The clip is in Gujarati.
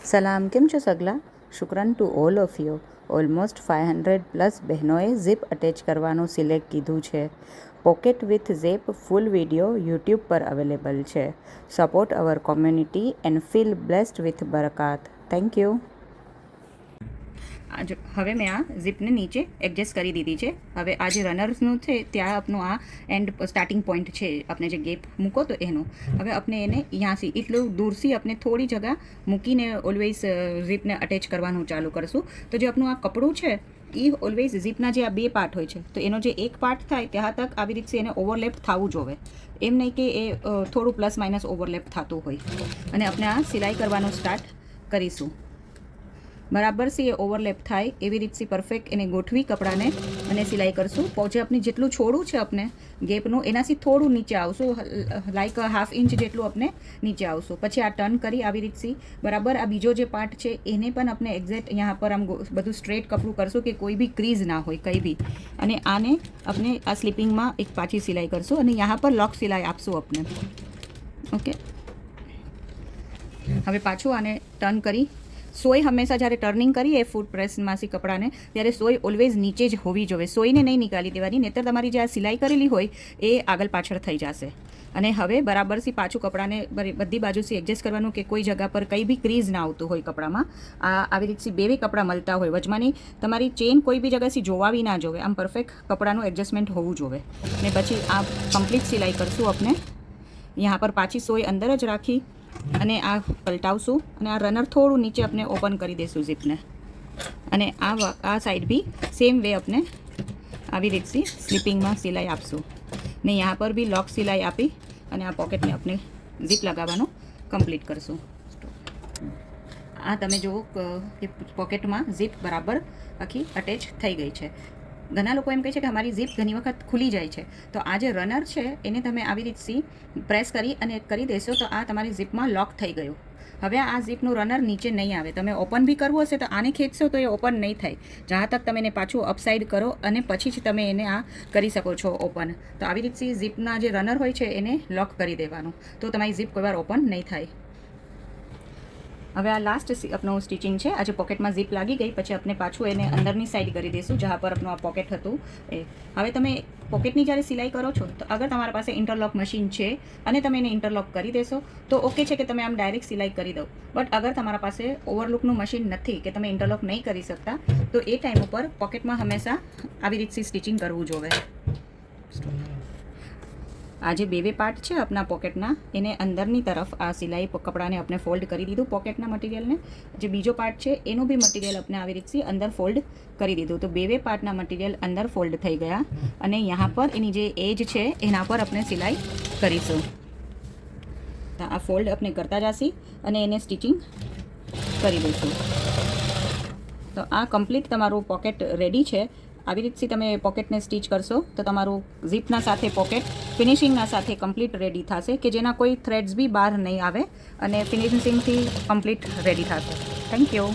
સલામ, કેમ છો સગલા? શુક્રન to all of you. Almost 500+ બહેનોએ ઝીપ અટેચ કરવાનું સિલેક્ટ કીધું છે. Pocket with zip full video YouTube પર અવેલેબલ છે. Support our community and feel blessed with બરકાત. Thank you. હવે મેં આ ઝીપને નીચે એડજસ્ટ કરી દીધી છે. હવે આ જે રનર્સનું છે ત્યાં આપનું આ એન્ડ સ્ટાર્ટિંગ પોઈન્ટ છે, આપણે જે ગેપ મૂકો તો એનું. હવે આપણે એને અહીંયાથી એટલું દૂરથી આપણે થોડી જગા મૂકીને ઓલવેઝ ઝીપને અટેચ કરવાનું ચાલુ કરશું. તો જે આપણું આ કપડું છે એ ઓલવેઝ ઝીપના જે આ બે પાર્ટ હોય છે, તો એનો જે એક પાર્ટ થાય ત્યાં તક આવી રીતે એને ઓવરલેપ થવું જોવે. એમ નહીં કે એ થોડું પ્લસ માઇનસ ઓવરલેપ થતું હોય. અને આપણે આ સિલાઈ કરવાનું સ્ટાર્ટ કરીશું. બરાબર છે એ ઓવરલેપ થાય એવી રીતથી પરફેક્ટ એને ગોઠવી કપડાને અને સિલાઈ કરશું. પહોંચે આપણે જેટલું છોડું છે આપણે ગેપનું એનાથી થોડું નીચે આવશું, લાઈક 1/2 ઇંચ જેટલું આપણે નીચે આવશું. પછી આ ટર્ન કરી આવી રીતથી બરાબર આ બીજો જે પાર્ટ છે એને પણ આપણે એક્ઝેક્ટ અહીંયા પર આમ બધું સ્ટ્રેટ કપડું કરશું કે કોઈ બી ક્રીઝ ના હોય કંઈ બી. અને આને આપણે આ સ્લીપિંગમાં એક પાછી સિલાઈ કરશું અને यहाँ પર લોક સિલાઈ આપશું આપણે. ઓકે, હવે પાછું આને ટર્ન કરી સોય હંમેશા જ્યારે ટર્નિંગ કરીએ ફૂટ પ્રેસમાંથી કપડાને ત્યારે સોય ઓલવેઝ નીચે જ હોવી જોઈએ. સોયને નહીં નીકાળી દેવાની, નહીંતર તમારી જે આ સિલાઈ કરેલી હોય એ આગળ પાછળ થઈ જશે. અને હવે બરાબરથી પાછું કપડાને બધી બાજુથી એડજસ્ટ કરવાનું કે કોઈ જગ્યા પર કંઈ બી ક્રીઝ ના આવતું હોય કપડામાં. આવી રીતથી બે કપડાં મળતા હોય વચમાંની તમારી ચેન કોઈ બી જગ્યાથી જોવાવી ના જોવે. આમ પરફેક્ટ કપડાનું એડજસ્ટમેન્ટ હોવું જોઈએ. ને પછી આ કમ્પ્લીટ સિલાઈ કરશું આપણે. यहाँ પર પાછી સોય અંદર જ રાખી અને આ પલટાવશું અને આ રનર થોડું નીચે આપણે ઓપન કરી દઈશું ઝીપને. અને આ સાઈડ બી સેમ વે આપણે આવી રીતથી સ્લીપિંગમાં સિલાઈ આપશું. ને यहाँ પર બી લોક સિલાઈ આપી અને આ પોકેટને આપણે ઝીપ લગાવવાનું કમ્પ્લીટ કરશું. આ તમે જુઓ કે પોકેટમાં ઝીપ બરાબર આખી અટેચ થઈ ગઈ છે. ઘણા લોકો એમ કહે છે કે અમારી ઝીપ ઘણી વખત ખુલી જાય છે. તો આ જે રનર છે એને તમે આવી રીતથી પ્રેસ કરી અને કરી દેશો તો આ તમારી ઝીપમાં લોક થઈ ગયું. હવે આ ઝીપનું રનર નીચે નહીં આવે. તમે ઓપન બી કરવું હશે તો આને ખેંચશો તો એ ઓપન નહીં થાય. જ્યાં તક તમે એને પાછું અપસાઇડ કરો અને પછી જ તમે એને આ કરી શકો છો ઓપન. તો આવી રીતથી ઝીપના જે રનર હોય છે એને લોક કરી દેવાનું, તો તમારી ઝીપ કોઈ વાર ઓપન નહીં થાય. હવે આ લાસ્ટ આપણું સ્ટિચિંગ છે. આજે પોકેટમાં ઝીપ લાગી ગઈ પછી આપણે પાછું એને અંદરની સાઈડ કરી દઈશું જ્યાં પર આપણું આ પોકેટ હતું એ. હવે તમે પોકેટની જ્યારે સિલાઈ કરો છો તો અગર તમારા પાસે ઇન્ટરલોક મશીન છે અને તમે એને ઇન્ટરલોક કરી દેશો તો ઓકે છે કે તમે આમ ડાયરેક્ટ સિલાઈ કરી દો. બટ અગર તમારા પાસે ઓવરલુકનું મશીન નથી કે તમે ઇન્ટરલોક નહીં કરી શકતા તો એ ટાઈમ ઉપર પોકેટમાં હંમેશા આવી રીતથી સ્ટિચિંગ કરવું જોવે. આ જે બે પાર્ટ છે આપણા પોકેટના એને અંદરની તરફ આ સિલાઈ કપડાને આપણે ફોલ્ડ કરી દીધું પોકેટના મટીરિયલને. જે બીજો પાર્ટ છે એનું બી મટીરિયલ આપણે આવી રીતથી અંદર ફોલ્ડ કરી દીધું. તો બે પાર્ટના મટીરિયલ અંદર ફોલ્ડ થઈ ગયા અને यहाँ પર એની જે એજ છે એના પર આપણે સિલાઈ કરીશું. તો આ ફોલ્ડ આપણે કરતા જશી અને એને સ્ટિચિંગ કરી દઈશું. તો આ કમ્પ્લીટ તમારું પોકેટ રેડી છે. આવી રીતથી તમે પોકેટને સ્ટીચ કરશો તો તમારું ઝીપના સાથે પોકેટ ફિનિશિંગના સાથે કમ્પ્લીટ રેડી થશે કે જેના કોઈ થ્રેડ્સ બી બહાર નહીં આવે અને ફિનિશિંગથી કમ્પ્લીટ રેડી થશે. Thank you.